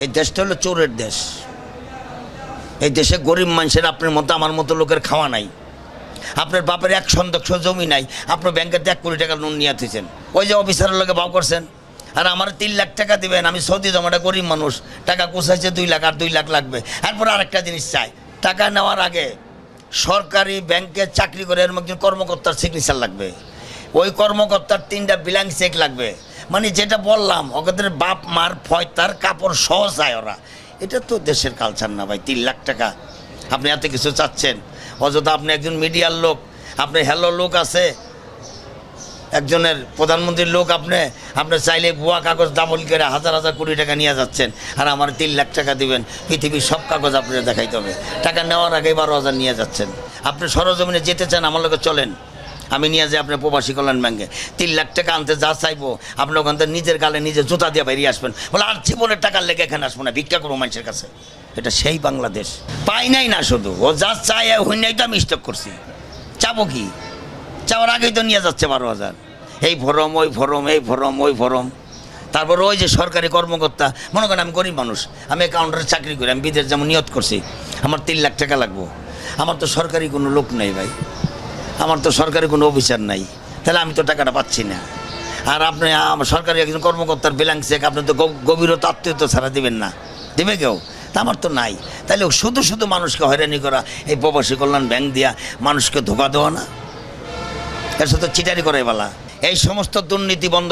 এই দেশটা হলো চোরের দেশ। এই দেশে গরিব মানুষের আপনার মতো আমার মতো লোকের খাওয়া নাই। আপনার বাপের 1 শতাংশ জমি নাই, আপনার ব্যাংকের 1 কোটি টাকা লোন নিয়ে দিয়েছেন, ওই যে অফিসারের লোকে ভাও করছেন। আর আমার 3 লাখ টাকা দিবেন, আমি সৌদি জমাটা গরিব মানুষ, টাকা কোষাইছে 2 লাখ, আর 2 লাখ লাগবে। এরপর আরেকটা জিনিস চাই, টাকা নেওয়ার আগে সরকারি ব্যাংকে চাকরি করে এর মধ্যে কর্মকর্তার সিগনেচার লাগবে, ওই কর্মকর্তার 3টা ব্ল্যাঙ্ক চেক লাগবে। মানে যেটা বললাম, ওদের বাপ মার ফয়তার কাপড় সহ চায় ওরা। এটা তো দেশের কালচার না ভাই। 3 লাখ টাকা আপনি এত কিছু চাচ্ছেন, অযথা আপনি একজন মিডিয়ার লোক, আপনি হ্যালো লোক আছে, একজনের প্রধানমন্ত্রীর লোক, আপনি চাইলে ভুয়া কাগজ ডাবল করে হাজার হাজার কোটি টাকা নিয়ে যাচ্ছেন। আর আমার 3 লাখ টাকা দিবেন, পৃথিবীর সব কাগজ আপনার দেখাইতে হবে। টাকা নেওয়ার আগে 12,000 নিয়ে যাচ্ছেন। আপনি সরজমিনে যেতে চান, আমার লোকে চলেন, আমি নিয়ে যাই আপনার প্রবাসী কল্যাণ ব্যাংকে। 3 লাখ টাকা আনতে যা চাইবো, আপনি ওখান থেকে নিজের গালে নিজে জুতা দিয়ে বেরিয়ে আসবেন, বলে আর জীবনের টাকার লেগে এখানে আসবো না, ভিক্ষা করবো মানুষের কাছে। এটা সেই বাংলাদেশ। পাই নাই না, শুধু ও যা চাই হইনাই তো আমি স্টক করছি। চাবো কি? চাওয়ার আগেই তো নিয়ে যাচ্ছে 12,000। এই ফরম, ওই ফরম, এই ফরম, ওই ফরম। তারপর ওই যে সরকারি কর্মকর্তা, মনে করেন আমি গরিব মানুষ, আমি কাউন্টারে চাকরি করি, আমি বিদেশ যেমন নিয়ত করছি, আমার 3 লাখ টাকা লাগবো। আমার তো সরকারি কোনো লোক নেই ভাই, আমার তো সরকারি কোনো অফিসার নাই, তাহলে আমি তো টাকাটা পাচ্ছি না। আর আপনি সরকারি একজন কর্মকর্তার ব্ল্যাঙ্ক চেক আপনি তো গভীরতা আত্মীয়তা ছাড়া দিবেন না, দেবে কেউ? তা আমার তো নাই। তাহলে শুধু শুধু মানুষকে হয়রানি করা, এই প্রবাসী কল্যাণ ব্যাংক দিয়া মানুষকে ধোকা দেওয়া না, এর সাথে চিটারি করে বলা, এই সমস্ত দুর্নীতি বন্ধ।